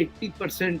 80%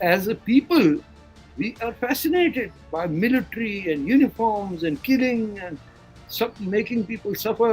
as a people, we are fascinated by military and uniforms and killing and making people suffer.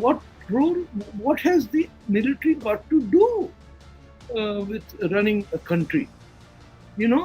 what has the military got to do with running a country? You know,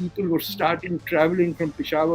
People were starting traveling from Peshawar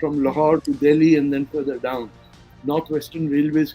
from Lahore to Delhi and then further down. North Western Railways,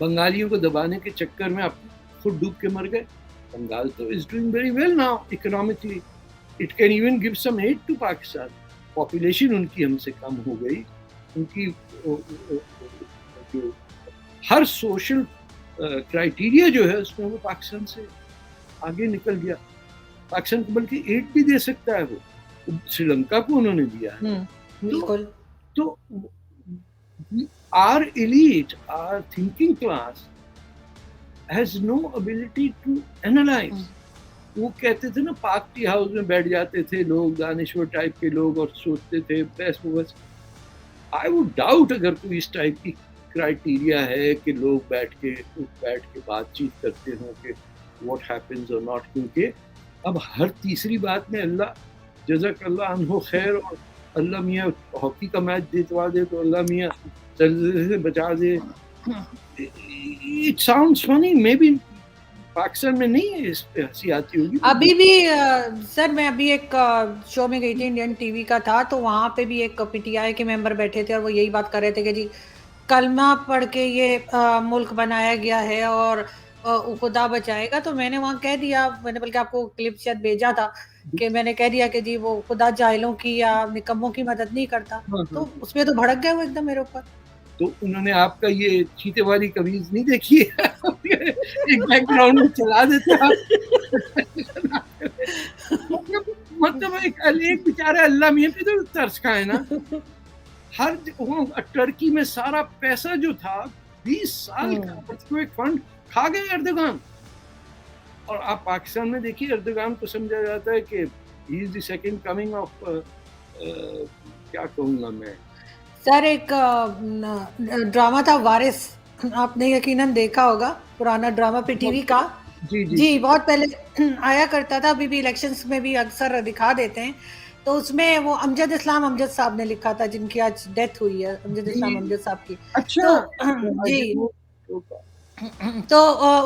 بنگالیوں کو دبانے کے چکر میں آپ خود ڈوب کے مر گئے. بنگال تو is doing very well now economically. It can even give some aid to Pakistan. Population ان کی ہم سے کم ہو گئی. ان کی جو ہر سوشل کرائٹیریا جو ہے اس میں وہ پاکستان سے آگے نکل گیا. پاکستان کو بلکہ ایڈ بھی دے سکتا ہے. وہ سری لنکا کو انہوں نے دیا ہے. بالکل. تو our elite, our thinking class has no ability to analyze. وہ کہتے تھے نا پاک ٹی ہاؤس میں بیٹھ جاتے تھے لوگ دانشور ٹائپ کے لوگ اور سوچتے تھے بس. I would doubt اگر کوئی اس ٹائپ کی کرائٹیریا ہے کہ لوگ بیٹھ کے بات چیت کرتے ہوں کہ what happens or not. کیونکہ اب ہر تیسری بات میں اللہ جزاک اللہ عنہ خیر اور اللہ میاں ہاکی کا میچ جتوا دے تو اللہ میاں زلزلے سے بچا دے. It sounds funny, maybe Pakistan میں نہیں ہے اس پہ ہنسی آتی ہوگی. ابھی بھی سر میں ابھی ایک شو میں گئی تھی انڈین ٹی وی کا تھا تو وہاں پہ بھی ایک پی ٹی آئی کے ممبر بیٹھے تھے اور وہ یہی بات کر رہے تھے کہ جی کلمہ پڑھ کے یہ ملک بنایا گیا ہے اور خدا بچائے گا. تو میں نے وہاں کہہ دیا, میں نے بلکہ آپ کو کلپ شاید بھیجا تھا کہ میں نے کہہ دیا کہ جی وہ خدا جاہلوں کی یا نکموں کی مدد نہیں کرتا. تو اس میں تو بھڑک گئے وہ ایک دم میرے اوپر. تو انہوں نے آپ کا یہ چیتے والی قمیض نہیں دیکھی ہے ایک بیک گراؤنڈ میں چلا دیتے مطلب ایک بیچارہ اللہ میاں پہ تو ترس کھائے نا. ہر ٹرکی میں سارا پیسہ جو تھا 20 سال کا ایک فنڈ کھا گئے اردوغان. اور آپ پاکستان میں دیکھیے اردوغان کو سمجھا جاتا ہے کہ ہی از دی سیکنڈ کمنگ آف کیا کہوں گا میں. سر ایک ڈرامہ تھا وارث, آپ نے یقیناً دیکھا ہوگا, پرانا ڈرامہ پہ ٹی وی کا. جی بہت پہلے آیا کرتا تھا, ابھی بھی الیکشنز میں بھی اکثر دکھا دیتے ہیں. تو اس میں وہ امجد اسلام امجد صاحب نے لکھا تھا جن کی آج ڈیتھ ہوئی ہے, امجد اسلام امجد صاحب کی. جی تو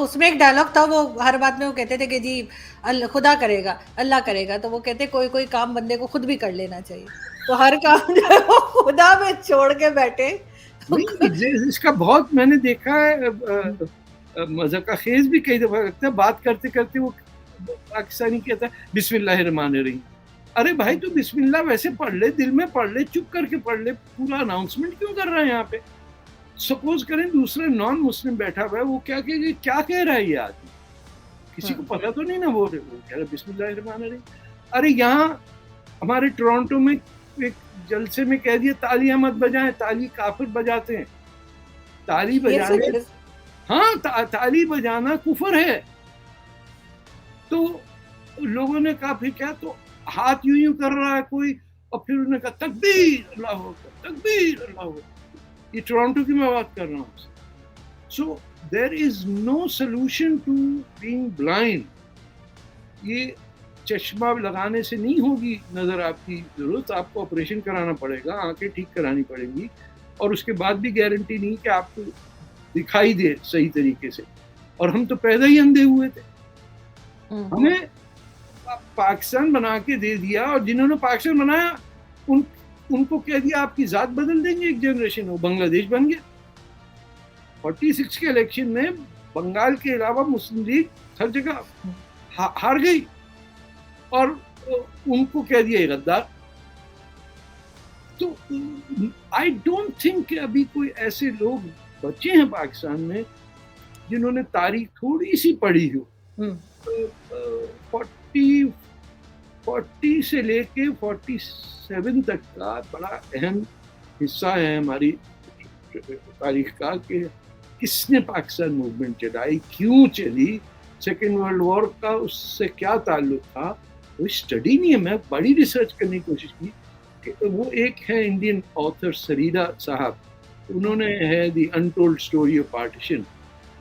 اس میں ایک ڈائلاگ تھا, وہ ہر بات میں وہ کہتے تھے کہ جی خدا کرے گا اللہ کرے گا. تو وہ کہتے کوئی کام بندے کو خود بھی کر لینا چاہیے. تو ہر کام جو ہے وہ خدا میں چھوڑ کے بیٹھے. اس کا بہت میں نے دیکھا ہے مذاق خیز بھی کئی دفعہ لگتا ہے. بات کرتے کرتے وہ پاکستانی کہتا ہے بسم اللہ الرحمن الرحیم. ارے بھائی تو بسم اللہ ویسے پڑھ لے, دل میں پڑھ لے, چپ کر کے پڑھ لے, پورا اناؤنسمنٹ کیوں کر رہا ہے یہاں پہ. سپوز کریں دوسرے نان مسلم بیٹھا ہوا ہے, وہ کیا کہہ رہا ہے یہ آدمی, کسی کو پتا تو نہیں نا. وہ کہہ رہا ہے بسم اللہ الرحمن الرحیم. ارے یہاں ہمارے ٹورانٹو میں ایک جلسے میں کہہ دیا تالیاں مت بجائیں, تالی کافر بجاتے ہیں. تالی بجانے, ہاں تالی بجانا کفر ہے. تو لوگوں نے کہا پھر کیا, تو ہاتھ یوں کر رہا ہے کوئی, اور پھر انہوں نے کہا تکبیر اللہ اکبر, تکبیر اللہ اکبر. یہ ٹورانٹو کی میں بات کر رہا ہوں. سو دیر is no solution to being blind. یہ چشمہ لگانے سے نہیں ہوگی نظر آپ کی ضرورت, آپ کو آپریشن کرانا پڑے گا, آنکھیں ٹھیک کرانی پڑیں گی, اور اس کے بعد بھی گارنٹی نہیں کہ آپ کو دکھائی دے صحیح طریقے سے. اور ہم تو پیدا ہی اندھے ہوئے تھے. ہمیں پاکستان بنا کے دے دیا, اور جنہوں نے پاکستان بنایا ان کو کہہ دیا آپ کی ذات بدل دیں گے ایک جنریشن. وہ بنگلہ دیش بن گیا. 46 کے الیکشن میں بنگال کے علاوہ مسلم لیگ ہر جگہ ہار گئی, اور ان کو کہہ دیا غدار. تو آئی ڈونٹ تھنک کہ ابھی کوئی ایسے لوگ بچے ہیں پاکستان میں جنہوں نے تاریخ تھوڑی سی پڑھی ہو. 40 سے لے کے 47 تک کا بڑا اہم حصہ ہے ہماری تاریخ کا کہ کس نے پاکستان موومنٹ چلائی, کیوں چلی, سیکنڈ ورلڈ وار کا اس سے کیا تعلق تھا. کوئی اسٹڈی نہیں ہے. میں بڑی ریسرچ کرنے کی کوشش کی کہ وہ ایک ہے انڈین آتھر سریدا صاحب, انہوں نے ہے دی انٹولڈ اسٹوری آف پارٹیشن.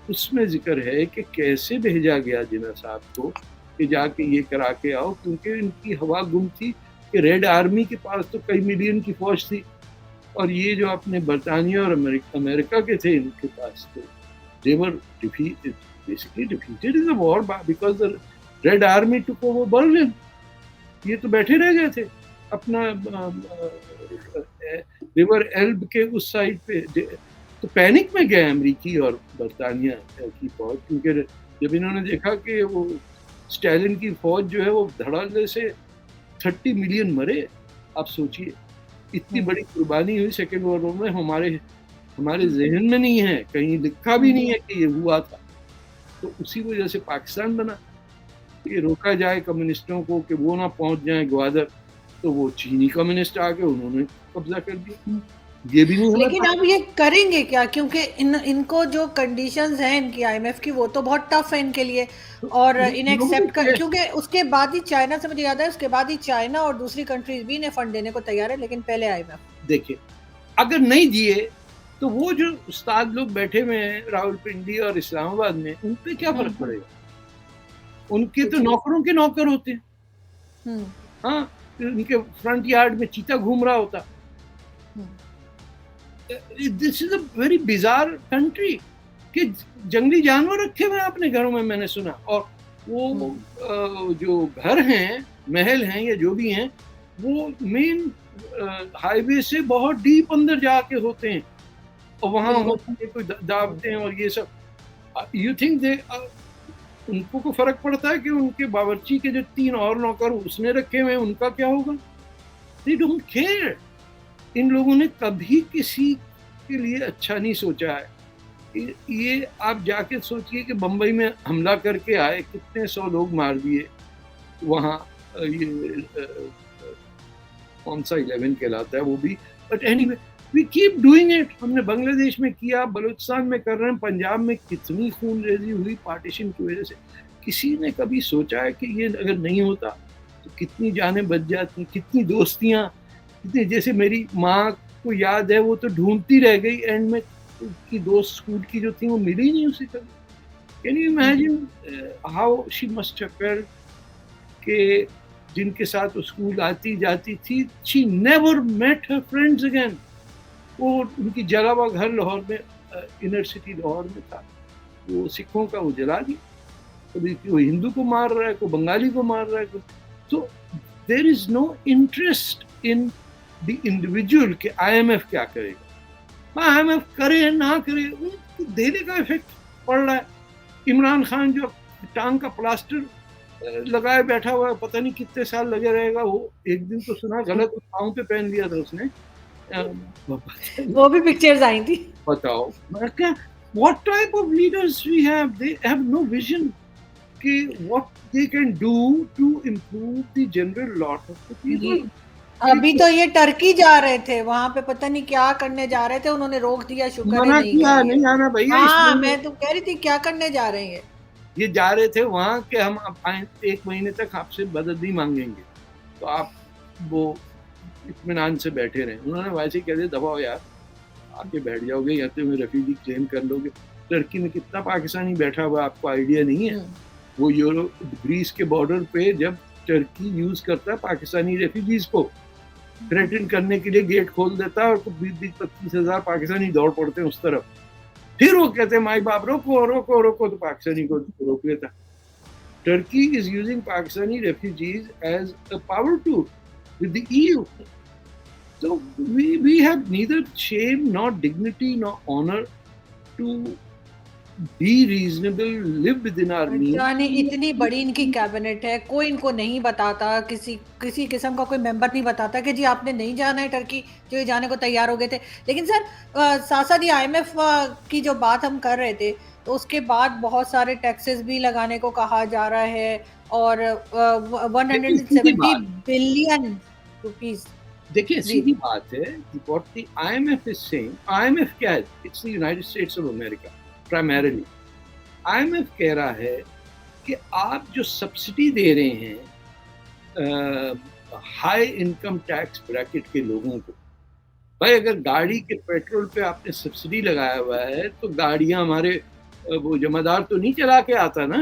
اس میں ذکر ہے کہ کیسے بھیجا گیا جناح صاحب کو کہ جا کے یہ کرا کے آؤ, کیونکہ ان کی ہوا گم تھی کہ ریڈ آرمی کے پاس تو کئی ملین کی فوج تھی, اور یہ جو اپنے برطانیہ اور امریکہ کے تھے ان کے پاس تو they were basically defeated in the war because the Red Army took over Berlin. یہ تو بیٹھے رہ گئے تھے اپنا ریور ایلب کے اس سائڈ پہ. تو پینک میں گئے امریکی اور برطانیہ کی فوج, کیونکہ جب انہوں نے دیکھا کہ وہ اسٹالن کی فوج جو ہے وہ دھڑلے سے 30 ملین مرے. آپ سوچئے اتنی بڑی قربانی ہوئی سیکنڈ ورلڈ وار میں, ہمارے ذہن میں نہیں ہے, کہیں لکھا بھی نہیں ہے کہ یہ ہوا تھا. تو اسی وجہ سے پاکستان بنا کہ روکا جائے کمیونسٹوں کو کہ وہ نہ پہنچ جائیں گوادر. تو وہ چینی کمیونسٹ آ کے انہوں نے قبضہ کر دیا. یہ بھی نہیں. لیکن اب یہ کریں گے کیا, کیونکہ ان کو جو کنڈیشنز ہیں ان کی IMF کی وہ تو بہت ٹف ہے ان کے لیے, اور انہیں ایکسیپٹ کر, کیونکہ اس کے بعد ہی چائنا سے, مجھے یاد ہے اس کے بعد ہی چائنا اور دوسری کنٹریز بھی انہیں فنڈ دینے کو تیار ہے, لیکن پہلے IMF. دیکھیں اگر نہیں دیے تو وہ جو استاد لوگ بیٹھے ہوئے ہیں راول پنڈی اور اسلام آباد میں, ان پہ کیا فرق پڑے گا؟ ان کے تو نوکروں کے نوکر ہوتے ہیں. ہاں, ان کے فرنٹ یارڈ میں چیتا گھوم رہا ہوتا. دس از اے ویری بیزار کنٹری کہ جنگلی جانور رکھے ہوئے اپنے گھروں میں نے سنا, اور وہ جو گھر ہیں, محل ہیں یا جو بھی ہیں, وہ مین ہائی وے سے بہت ڈیپ اندر جا کے ہوتے ہیں, اور وہاں کوئی دعوتیں اور یہ سب. یو تھنک ان کو فرق پڑتا ہے کہ ان کے باورچی کے جو 3 اور نوکر اس نے رکھے ہوئے ان کا کیا ہوگا؟ They don't care. ان لوگوں نے کبھی کسی کے لیے اچھا نہیں سوچا ہے. یہ آپ جا کے سوچئے کہ بمبئی میں حملہ کر کے آئے, کتنے 100 لوگ مار دیے وہاں, یہ کون سا 11 کہلاتا ہے وہ بھی. But anyway we keep doing it. ہم نے بنگلہ دیش میں کیا, بلوچستان میں کر رہے ہیں, پنجاب میں کتنی خون ریزی ہوئی پارٹیشن کی وجہ سے. کسی نے کبھی سوچا ہے کہ یہ اگر نہیں ہوتا تو کتنی جانیں بچ جاتی, کتنی دوستیاں, کتنی, جیسے میری ماں کو یاد ہے وہ تو ڈھونڈتی رہ گئی, اینڈ میں کی دوست اسکول کی جو تھی وہ ملی نہیں اسے کبھی. Can you imagine how she must have felt کہ جن کے ساتھ اسکول آتی جاتی تھی, she never met Hare friends again. وہ ان کی جلا ہوا گھر لاہور میں, انر سٹی لاہور میں تھا, وہ سکھوں کا وہ جلا دیا. کبھی کوئی ہندو کو مار رہا ہے, کوئی بنگالی کو مار رہا ہے. تو there is no interest in the individual کہ IMF کیا کرے گا. IMF کرے نہ کرے, ان کو دینے کا افیکٹ پڑ رہا ہے. عمران خان جو ٹانگ کا پلاسٹر لگائے بیٹھا ہوا ہے, پتہ نہیں کتنے سال لگے رہے گا. وہ ایک دن تو سنا غلط پاؤں پہ پہن لیا تھا اس نے, وہ بھی پکچرز آئی تھی. بتاؤ what type of leaders we have? They have no vision کہ what they can do to improve the general lot of the people. ابھی تو یہ ٹرکی جا رہے تھے, وہاں پہ پتہ نہیں کیا کرنے جا رہے تھے, انہوں نے روک دیا. شکر ہے نہیں آنا بھیا. ہاں میں تو کہہ رہی تھی کیا کرنے جا رہے ہیں یہ جا رہے تھے وہاں کہ ہم 1 مہینے تک آپ سے مدد نہیں مانگیں گے, تو آپ وہ اطمینان سے بیٹھے رہیں. انہوں نے ویسے ہی کہہ دیا دباؤ یار, آ کے بیٹھ جاؤ گے یا تو ریفیوجی کلیم کر لو گے. ٹرکی میں کتنا پاکستانی بیٹھا ہوا آپ کو آئیڈیا نہیں ہے. وہ گریس کے بارڈر پہ جب ٹرکی یوز کرتا ہے پاکستانی ریفیوجیز کو تھریٹن کرنے کے لیے, گیٹ کھول دیتا ہے اور 20-25 ہزار پاکستانی دوڑ پڑتے ہیں اس طرف. پھر وہ کہتے ہیں مائی باپ روکو روکو روکو, تو پاکستانی کو روک لیتا. Turkey is using Pakistani refugees is a power tool with the EU. So we have neither shame nor dignity nor honor to be reasonable, live within our means. یعنی اتنی بڑی ان کی کیبنٹ ہے, کوئی ان کو نہیں بتاتا, کسی قسم کا کوئی ممبر نہیں بتاتا کہ جی آپ نے نہیں جانا ہے ٹرکی, جو یہ جانے کو تیار ہو گئے تھے. لیکن سر ساتھ ساتھ یہ IMF کی جو بات ہم کر رہے تھے, تو اس کے بعد بہت سارے ٹیکسز بھی لگانے کو کہا جا رہا ہے, اور 170 بلین روپیز. دیکھیں سیدھی بات ہے, what the IMF is saying, IMF کیا ہے, it's the United States of America primarily. IMF کہہ رہا ہے کہ آپ جو سبسڈی دے رہے ہیں ہائی انکم ٹیکس بریکٹ کے لوگوں کو, بھائی اگر گاڑی کے پیٹرول پہ آپ نے سبسڈی لگایا ہوا ہے تو گاڑیاں ہمارے وہ جمعدار تو نہیں چلا کے آتا نا.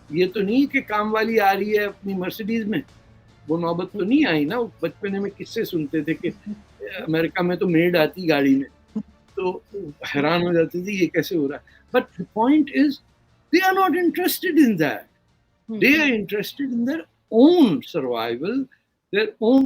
یہ تو نہیں کہ کام والی آ رہی ہے اپنی مرسیڈیز میں, وہ نوبت تو نہیں آئی نا. بچپنے میں کس سے سنتے تھے کہ امریکہ میں تو میڈ آتی گاڑی میں, تو حیران ہو جاتے تھے یہ کیسے ہو رہا ہے. But the point is they are not interested in that. They are interested in their own survival, their own